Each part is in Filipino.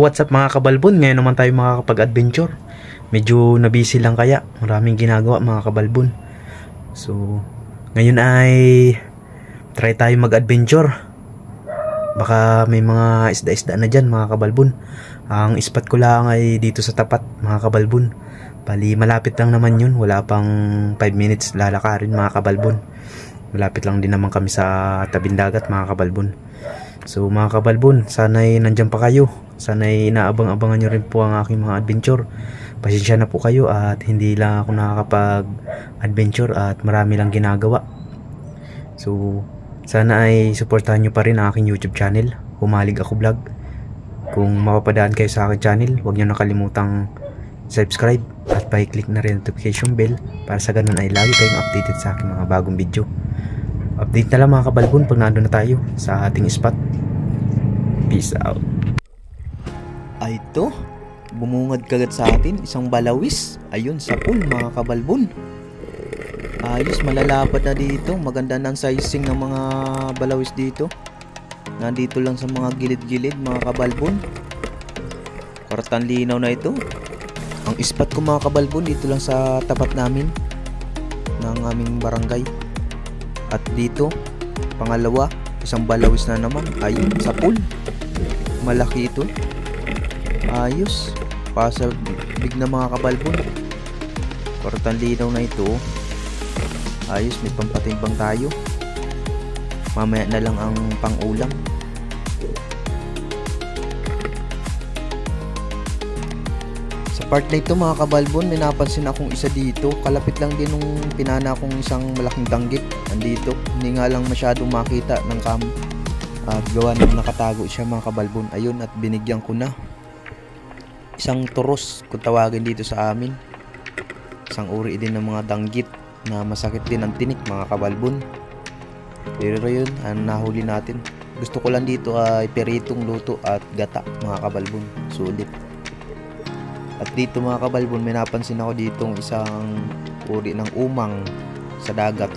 what's up mga kabalbon? Ngayon naman tayo makakapag-adventure. Medyo nabisi lang kaya. Maraming ginagawa mga kabalbon. So, ngayon ay try tayo mag-adventure. Baka may mga isda-isda na dyan mga kabalbon. Ang spot ko lang ay dito sa tapat mga kabalbon. Bali malapit lang naman yun. Wala pang 5 minutes lalakarin mga kabalbon. Malapit lang din naman kami sa tabing dagat mga kabalbon. So mga kabalbon, sana'y nandyan pa kayo. Sana'y naabang-abangan nyo rin po ang aking mga adventure. Pasensya na po kayo at hindi lang ako nakakapag-adventure at marami lang ginagawa. So sana ay supportahan nyo pa rin ang aking YouTube channel, Humalig Ako Vlog. Kung mapapadaan kayo sa aking channel, huwag nyo nakalimutang subscribe at pa-click na rin notification bell para sa ganun ay lagi kayong updated sa aking mga bagong video. Update na lang mga kabalbon pag nandun na tayo sa ating spot. Peace out. Ay ito, bumungad kagad sa atin isang balawis. Ayun sa pool mga kabalbon. Ayos, malalapad na dito. Maganda ng sizing ng mga balawis dito. Nandito lang sa mga gilid-gilid mga kabalbon. Kwartang linaw na ito. Ang spot ko mga kabalbon dito lang sa tapat namin ng aming barangay. At dito, pangalawa, isang balawis na naman. Ayun, sa pool. Malaki ito. Ayos. Pasabig na mga kabalbon. Kwartang linaw na ito. Ayos, may pampatimbang tayo. Mamaya na lang ang pang-ulam. Sa part na ito mga kabalbon, may napansin akong isa dito. Kalapit lang din nung pinana akong isang malaking danggit. Andito, hindi nga lang masyadong makita ng cam. At gawa nang nakatago siya mga kabalbon. Ayun, at binigyan ko na. Isang turos kung tawagin dito sa amin. Isang uri din ng mga danggit na masakit din ang tinik mga kabalbon. Pero yun, ang nahuli natin. Gusto ko lang dito ay peritong luto at gata mga kabalbon. Sulit. At dito mga kabalbon, may napansin ako ditong isang uri ng umang sa dagat.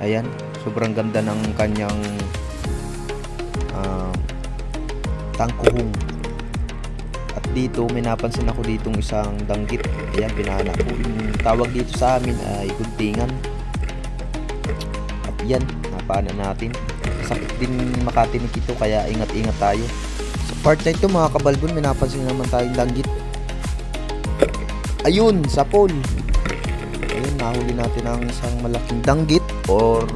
Ayan, sobrang ganda ng kanyang tangkuhong. At dito may napansin ako ditong isang danggit. Ayan, pinana ko. Yung tawag dito sa amin ay guntingan. At yan, napana natin. Sakit din makatinik ito, kaya ingat-ingat tayo. Sa part na ito mga kabalbon, may napansin naman tayong danggit. Ayun, sa pool. Ayun, nahuli natin ang isang malaking danggit or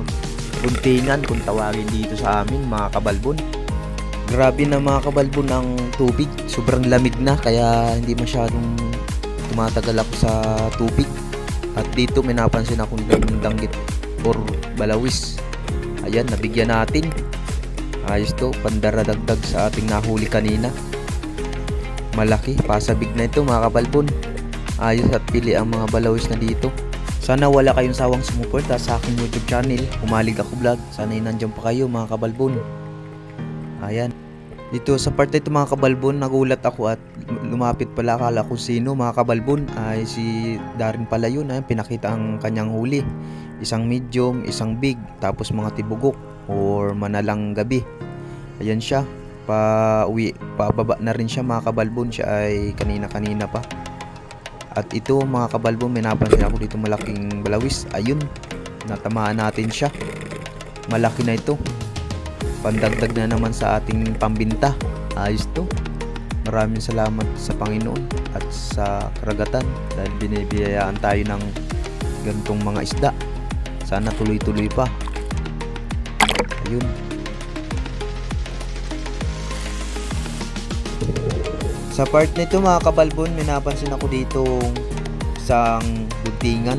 guntingan kung tawagin dito sa amin mga kabalbon. Grabe na mga kabalbon ang tubig. Sobrang lamig na kaya hindi masyadong tumatagal ako sa tubig. At dito may napansin akong danggit or balawis. Ayan, nabigyan natin. Ayos to, pandaradagdag sa ating nahuli kanina. Malaki, pasabig na ito mga kabalbon. Ayos at pili ang mga balawis na dito. Sana wala kayong sawang sumuporta sa aking YouTube channel, Humalig Ako Vlog. Sana nandiyan pa kayo mga kabalbon. Ayan. Dito sa part ito mga kabalbon, nagulat ako at lumapit pala, akala ko sino mga kabalbon. Ay si Darin pala yun. Ayan, pinakita ang kanyang huli. Isang medium, isang big, tapos mga tibugok or manalang gabi. Ayan siya. Pababa na rin siya mga kabalbon. Siya ay kanina-kanina pa. At ito mga kabalbon, may napansin ako dito malaking balawis. Ayun, natamaan natin siya. Malaki na ito. Pandagdag na naman sa ating pambinta. Ayos to. Maraming salamat sa Panginoon at sa karagatan dahil binibiyayaan tayo ng ganitong mga isda. Sana tuloy-tuloy pa. Ayun. Sa part nito mga kabalbon, may napansin ako dito isang guntingan.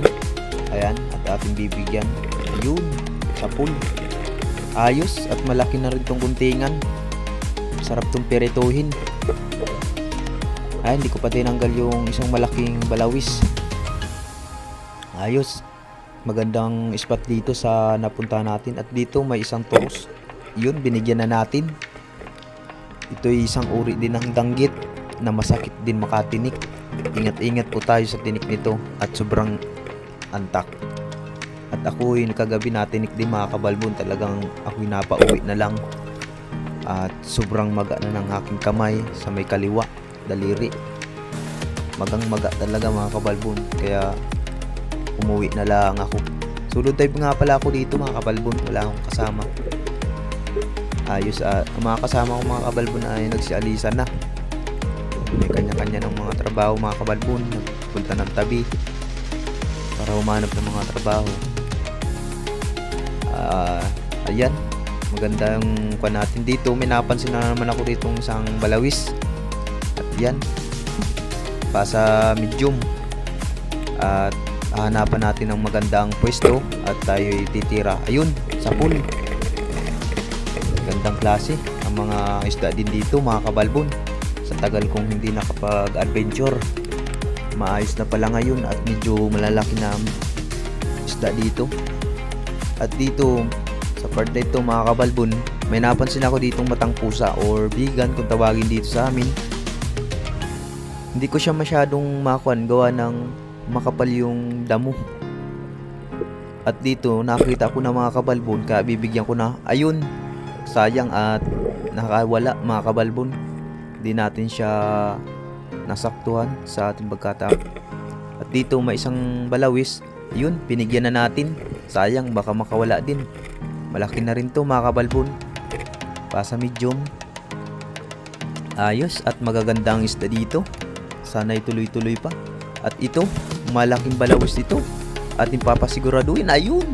Ayan, at ating bibigyan. Ayun, sa pool. Ayos, at malaki na rin tong guntingan. Sarap tong perituhin. Ay, hindi ko pa tinanggal yung isang malaking balawis. Ayos. Magandang spot dito sa napunta natin. At dito may isang turos. Yun, binigyan na natin. Ito ay isang uri din ng danggit na masakit din makatinik. Ingat-ingat po tayo sa tinik nito at sobrang antak. At ako'y kagabi natinik din mga kabalbon. Talagang ako'y napauwi na lang. At sobrang maga na ng aking kamay sa may kaliwa, daliri. Magang maga talaga mga kabalbon, kaya umuwi na lang ako. Solo dive nga pala ako dito mga kabalbon, wala akong kasama. Ayos, mga kasama ko mga kabalbon ay nagsialisan na. May kanya-kanya ng mga trabaho mga kabalbon, nagpunta ng tabi para humanap ng mga trabaho. Ayan, maganda yung kuha natin dito. May napansin na naman ako dito isang balawis. At yan, pasa medium. At hahanapan natin ng magandang pwesto at tayo titira. Ayun, sa pool. Gandang klase ang mga isda din dito mga kabalbon. Sa tagal kong hindi nakapag-adventure, maayos na pala ngayon at medyo malalaki na isda dito. At dito sa part na ito mga kabalbon, may napansin ako ditong matang pusa or bigan kung tawagin dito sa amin. Hindi ko siya masyadong makuan, gawa ng makapal yung damo. At dito nakita ko na mga kabalbon, kaya bibigyan ko na. Ayun, sayang at nakawala mga kabalbon. Hindi natin siya nasaktuhan sa ating pagkatap. At dito may isang balawis. Ayun, binigyan na natin. Sayang, baka makawala din. Malaki na rin to mga kabalbon, pasa medium. Ayos at magaganda ang isda dito. Sana'y tuloy-tuloy pa. At ito, malaking balawis dito, ating papasiguraduhin. Ayun,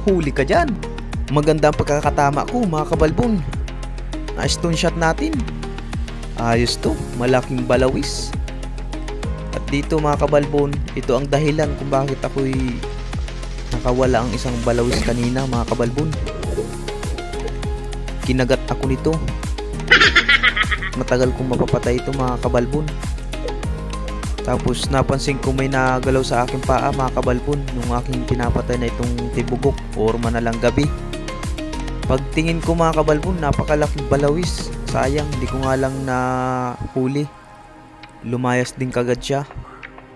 huli ka dyan. Maganda ang pagkakatama ko mga kabalbon. Stone shot natin. Ayos to, malaking balawis. At dito mga kabalbon, ito ang dahilan kung bakit ako'y nakawala ang isang balawis kanina mga kabalbon. Kinagat ako nito. Matagal kong mapapatay ito mga kabalbon. Tapos napansin ko may nagalaw sa aking paa mga kabalbon nung aking pinapatay na itong tibugok or manalang gabi. Pagtingin ko mga kabalbon, napakalaking balawis. Sayang, hindi ko nga lang na huli. Lumayas din kagad siya.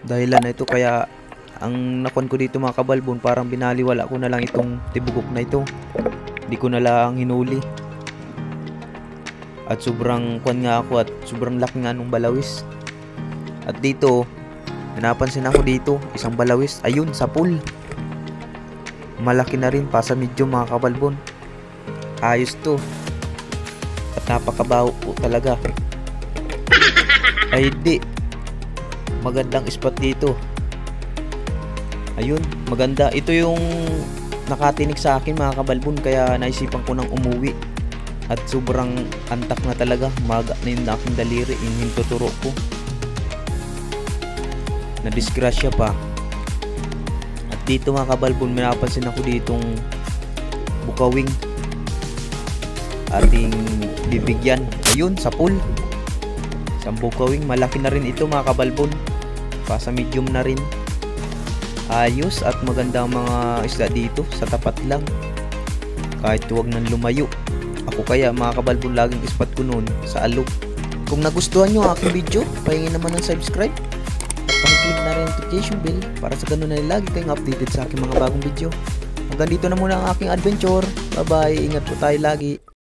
Dahilan na ito, kaya ang nakuan ko dito mga kabalbon, parang binaliwala ko na lang itong tibugok na ito. Hindi ko na lang hinuli. At sobrang kuan nga ako at sobrang laki nga nung balawis. At dito, napansin ako dito, isang balawis. Ayun, sa pool. Malaki na rin, pasa medium mga kabalbon. Ayos to. At napakabaho po talaga. Ay di, magandang spot dito. Ayun, maganda. Ito yung nakatinig sa akin mga kabalbon, kaya naisipan ko nang umuwi. At sobrang antak na talaga. Maga na yung aking daliri, yung tuturo ko. Nadisgrasya pa. At dito mga kabalbon, may napansin ako ditong bukawing. Ating bibigyan. Ayun, sa pool. Isang bukawing, malaki na rin ito mga kabalbon. Pasa medium na rin. Ayos at maganda ang mga isda dito sa tapat lang. Kahit huwag nang lumayo. Ako kaya mga kabalbon, laging spot ko noon sa alog. Kung nagustuhan nyo ang aking video, pahingin naman ng subscribe. At pakiclick na rin notification bell para sa ganun na lagi kayong updated sa aking mga bagong video. Hanggang dito na muna ang aking adventure. Bye bye, ingat po tayo lagi.